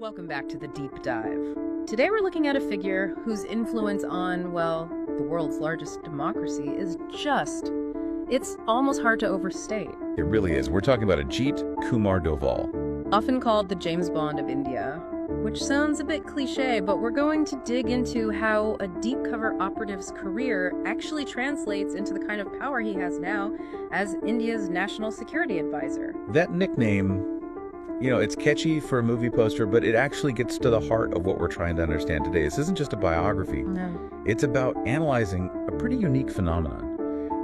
Welcome back to the Deep Dive. Today we're looking at a figure whose influence on, well, the world's largest democracy is it's almost hard to overstate. It really is. We're talking about Ajit Doval. Often called the James Bond of India, which sounds a bit cliche, but we're going to dig into how a deep cover operative's career actually translates into the kind of power he has now as India's national security advisor. That nickname, it's catchy for a movie poster, but it actually gets to the heart of what we're trying to understand today. This isn't just a biography. No. It's about analyzing a pretty unique phenomenon.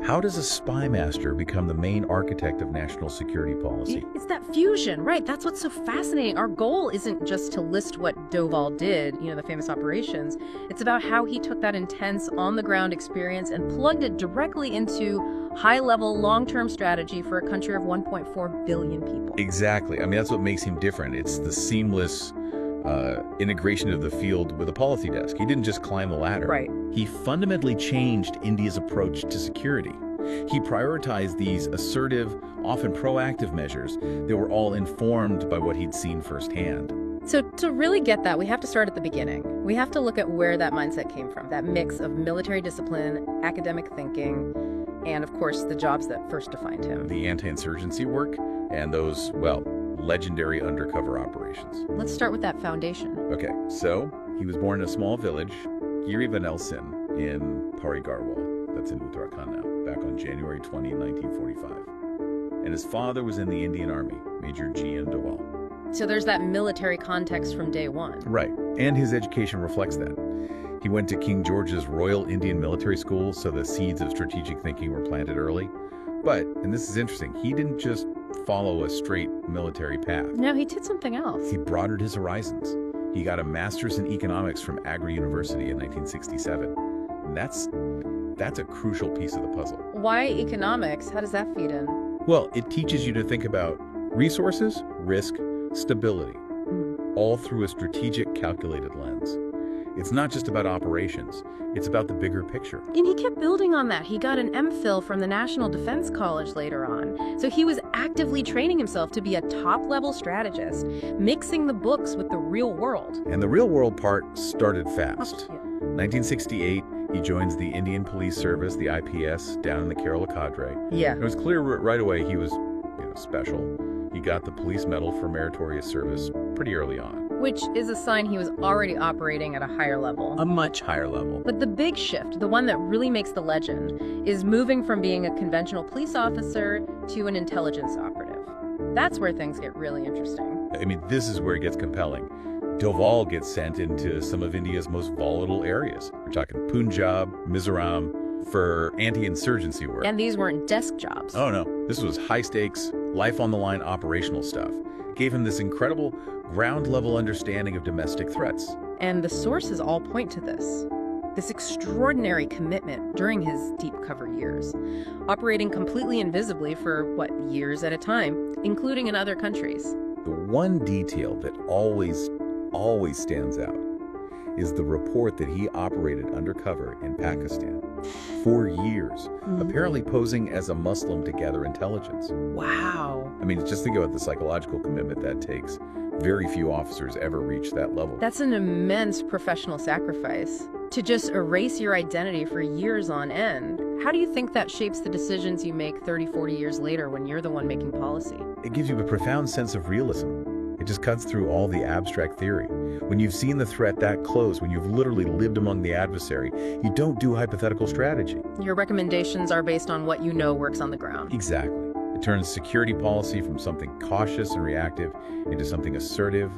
How does a spy master become the main architect of national security policy? It's that fusion, right? That's what's so fascinating. Our goal isn't just to list what Doval did, the famous operations. It's about how he took that intense on-the-ground experience and plugged it directly into high-level, long-term strategy for a country of 1.4 billion people. Exactly. That's what makes him different. It's the seamless integration of the field with a policy desk. He didn't just climb the ladder. Right. He fundamentally changed India's approach to security. He prioritized these assertive, often proactive measures that were all informed by what he'd seen firsthand. So to really get that, we have to start at the beginning. We have to look at where that mindset came from, that mix of military discipline, academic thinking, and of course the jobs that first defined him. The anti-insurgency work and those, legendary undercover operations. Let's start with that foundation. Okay, so he was born in a small village, Giri Vanelsin, in Parigarwal, that's in Uttarakhand now, back on January 20, 1945. And his father was in the Indian Army, Major G.N. Doval. So there's that military context from day one. Right, and his education reflects that. He went to King George's Royal Indian Military School, so the seeds of strategic thinking were planted early. But, and this is interesting, he didn't just follow a straight military path. No, he did something else. He broadened his horizons. He got a master's in economics from Agra University in 1967. And that's a crucial piece of the puzzle. Why economics? How does that feed in? Well, it teaches you to think about resources, risk, stability, all through a strategic, calculated lens. It's not just about operations. It's about the bigger picture. And he kept building on that. He got an MPhil from the National Defense College later on. So he was actively training himself to be a top-level strategist, mixing the books with the real world. And the real world part started fast. Yeah. 1968, he joins the Indian Police Service, the IPS, down in the Kerala cadre. Yeah. It was clear right away he was, special. He got the police medal for meritorious service pretty early on. Which is a sign he was already operating at a higher level. A much higher level. But the big shift, the one that really makes the legend, is moving from being a conventional police officer to an intelligence operative. That's where things get really interesting. This is where it gets compelling. Doval gets sent into some of India's most volatile areas. We're talking Punjab, Mizoram, for anti-insurgency work. And these weren't desk jobs. Oh no, this was high-stakes, life-on-the-line operational stuff. It gave him this incredible ground-level understanding of domestic threats. And the sources all point to this extraordinary commitment during his deep cover years, operating completely invisibly for, years at a time, including in other countries. The one detail that always stands out is the report that he operated undercover in Pakistan for years, apparently posing as a Muslim to gather intelligence. Wow. Just think about the psychological commitment that takes. Very few officers ever reach that level. That's an immense professional sacrifice. To just erase your identity for years on end. How do you think that shapes the decisions you make 30, 40 years later when you're the one making policy? It gives you a profound sense of realism. It just cuts through all the abstract theory. When you've seen the threat that close, when you've literally lived among the adversary, you don't do hypothetical strategy. Your recommendations are based on what you know works on the ground. Exactly. It turns security policy from something cautious and reactive into something assertive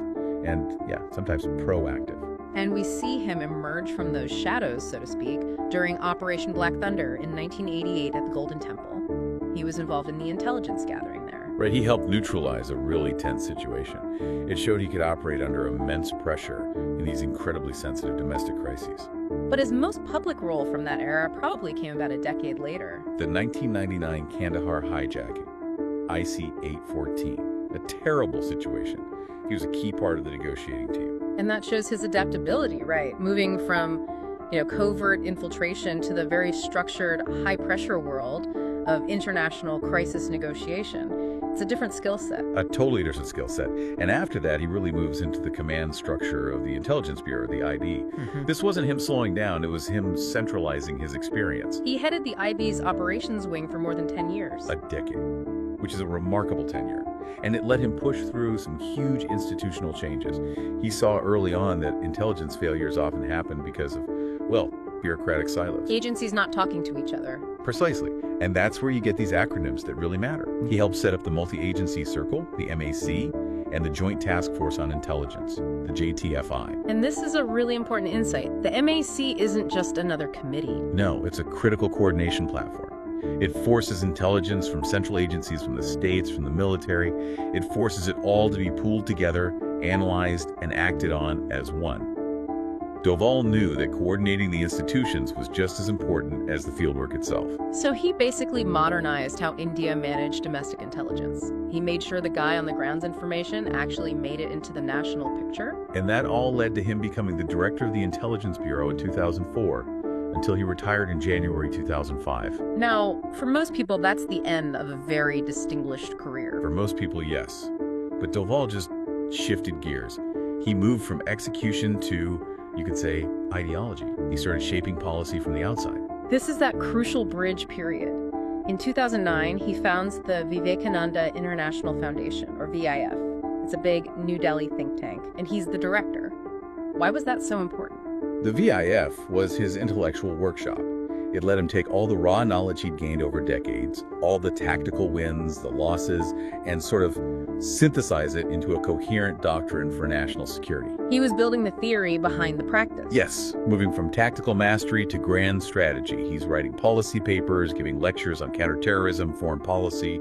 and, sometimes proactive. And we see him emerge from those shadows, so to speak, during Operation Black Thunder in 1988 at the Golden Temple. He was involved in the intelligence gathering there. Right, he helped neutralize a really tense situation. It showed he could operate under immense pressure in these incredibly sensitive domestic crises. But his most public role from that era probably came about a decade later. The 1999 Kandahar hijacking, IC-814, a terrible situation. He was a key part of the negotiating team. And that shows his adaptability, right? Moving from, covert infiltration to the very structured, high-pressure world of international crisis negotiation. It's a different skill set. A totally different skill set. And after that, he really moves into the command structure of the Intelligence Bureau, the IB. This wasn't him slowing down, it was him centralizing his experience. He headed the IB's operations wing for more than 10 years. A decade, which is a remarkable tenure. And it let him push through some huge institutional changes. He saw early on that intelligence failures often happen because of, well, bureaucratic silos. Agencies not talking to each other. Precisely. And that's where you get these acronyms that really matter. He helped set up the Multi-Agency Circle, the MAC, and the Joint Task Force on Intelligence, the JTFI. And this is a really important insight. The MAC isn't just another committee. No, it's a critical coordination platform. It forces intelligence from central agencies, from the states, from the military. It forces it all to be pooled together, analyzed, and acted on as one. Doval knew that coordinating the institutions was just as important as the fieldwork itself. So he basically modernized how India managed domestic intelligence. He made sure the guy on the ground's information actually made it into the national picture. And that all led to him becoming the director of the Intelligence Bureau in 2004, until he retired in January 2005. Now, for most people, that's the end of a very distinguished career. For most people, yes. But Doval just shifted gears. He moved from execution to, you could say, ideology. He started shaping policy from the outside. This is that crucial bridge period. In 2009, he founds the Vivekananda International Foundation, or VIF. It's a big New Delhi think tank, and he's the director. Why was that so important? The VIF was his intellectual workshop. It let him take all the raw knowledge he'd gained over decades, all the tactical wins, the losses, and sort of synthesize it into a coherent doctrine for national security. He was building the theory behind the practice. Yes, moving from tactical mastery to grand strategy. He's writing policy papers, giving lectures on counterterrorism, foreign policy.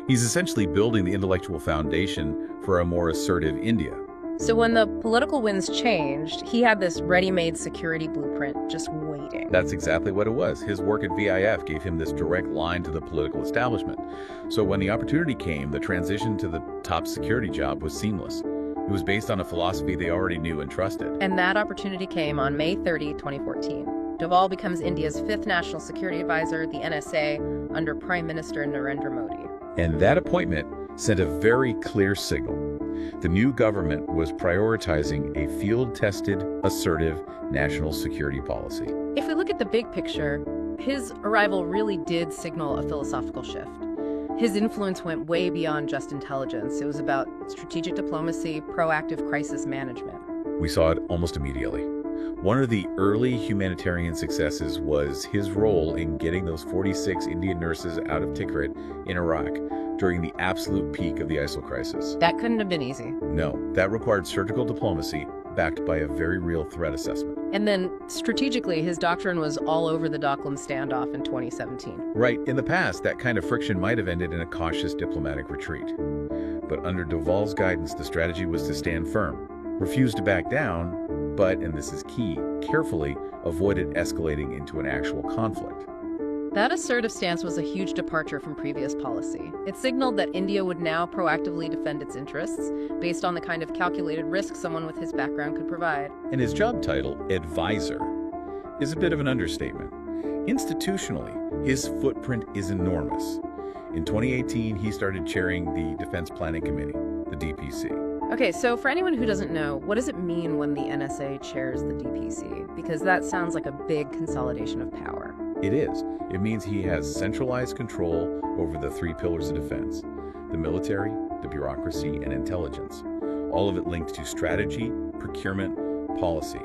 He's essentially building the intellectual foundation for a more assertive India. So when the political winds changed, he had this ready-made security blueprint just waiting. That's exactly what it was. His work at VIF gave him this direct line to the political establishment. So when the opportunity came, the transition to the top security job was seamless. It was based on a philosophy they already knew and trusted. And that opportunity came on May 30, 2014. Doval becomes India's 5th National Security Advisor, the NSA, under Prime Minister Narendra Modi. And that appointment sent a very clear signal. The new government was prioritizing a field-tested, assertive national security policy. If we look at the big picture, his arrival really did signal a philosophical shift. His influence went way beyond just intelligence. It was about strategic diplomacy, proactive crisis management. We saw it almost immediately. One of the early humanitarian successes was his role in getting those 46 Indian nurses out of Tikrit in Iraq during the absolute peak of the ISIL crisis. That couldn't have been easy. No, that required surgical diplomacy backed by a very real threat assessment. And then, strategically, his doctrine was all over the Dockland standoff in 2017. Right, in the past, that kind of friction might have ended in a cautious diplomatic retreat. But under Doval's guidance, the strategy was to stand firm, refuse to back down, but, and this is key, carefully avoided escalating into an actual conflict. That assertive stance was a huge departure from previous policy. It signaled that India would now proactively defend its interests based on the kind of calculated risk someone with his background could provide. And his job title, advisor, is a bit of an understatement. Institutionally, his footprint is enormous. In 2018, he started chairing the Defense Planning Committee, the DPC. Okay, so for anyone who doesn't know, what does it mean when the NSA chairs the DPC? Because that sounds like a big consolidation of power. It is. It means he has centralized control over the 3 pillars of defense: the military, the bureaucracy, and intelligence. All of it linked to strategy, procurement, policy.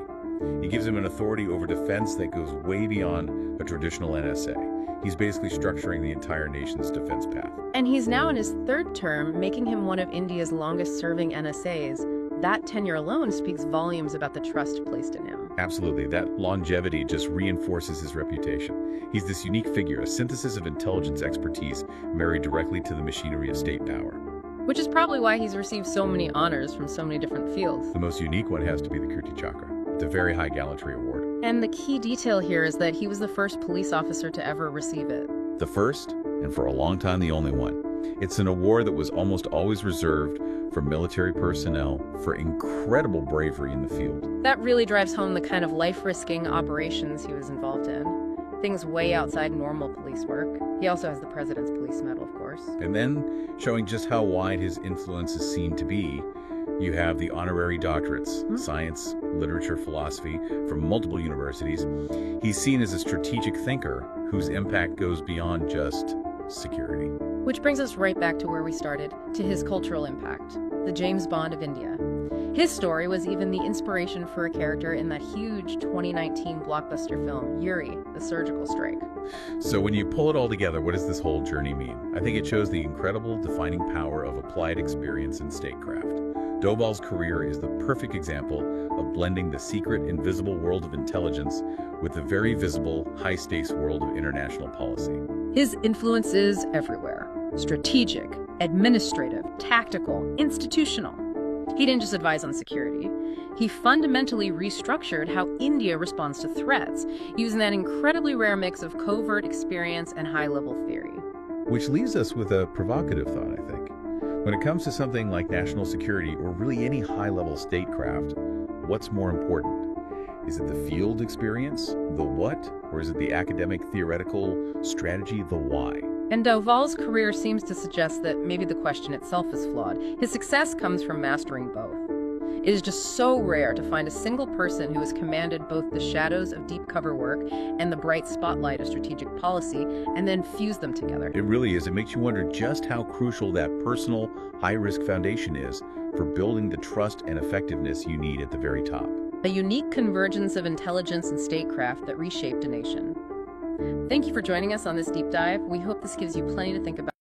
He gives him an authority over defense that goes way beyond a traditional NSA. He's basically structuring the entire nation's defense path. And he's now in his 3rd term, making him one of India's longest-serving NSAs. That tenure alone speaks volumes about the trust placed in him. Absolutely. That longevity just reinforces his reputation. He's this unique figure, a synthesis of intelligence expertise married directly to the machinery of state power. Which is probably why he's received so many honors from so many different fields. The most unique one has to be the Kirti Chakra. It's a very high gallantry award. And the key detail here is that he was the first police officer to ever receive it. The first, and for a long time the only one. It's an award that was almost always reserved for military personnel for incredible bravery in the field. That really drives home the kind of life-risking operations he was involved in. things way outside normal police work. He also has the President's Police Medal, of course. And then, showing just how wide his influences seem to be, you have the honorary doctorates, science, literature, philosophy, from multiple universities. He's seen as a strategic thinker whose impact goes beyond just security. Which brings us right back to where we started, to his cultural impact, the James Bond of India. His story was even the inspiration for a character in that huge 2019 blockbuster film, Yuri, The Surgical Strike. So when you pull it all together, what does this whole journey mean? I think it shows the incredible defining power of applied experience in statecraft. Doval's career is the perfect example of blending the secret, invisible world of intelligence with the very visible, high-stakes world of international policy. His influence is everywhere. Strategic, administrative, tactical, institutional. He didn't just advise on security. He fundamentally restructured how India responds to threats, using that incredibly rare mix of covert experience and high-level theory. Which leaves us with a provocative thought, I think. When it comes to something like national security or really any high-level statecraft, what's more important? Is it the field experience, the what, or is it the academic, theoretical strategy, the why? And Doval's career seems to suggest that maybe the question itself is flawed. His success comes from mastering both. It is just so rare to find a single person who has commanded both the shadows of deep cover work and the bright spotlight of strategic policy, and then fuse them together. It really is. It makes you wonder just how crucial that personal, high-risk foundation is for building the trust and effectiveness you need at the very top. A unique convergence of intelligence and statecraft that reshaped a nation. Thank you for joining us on this deep dive. We hope this gives you plenty to think about.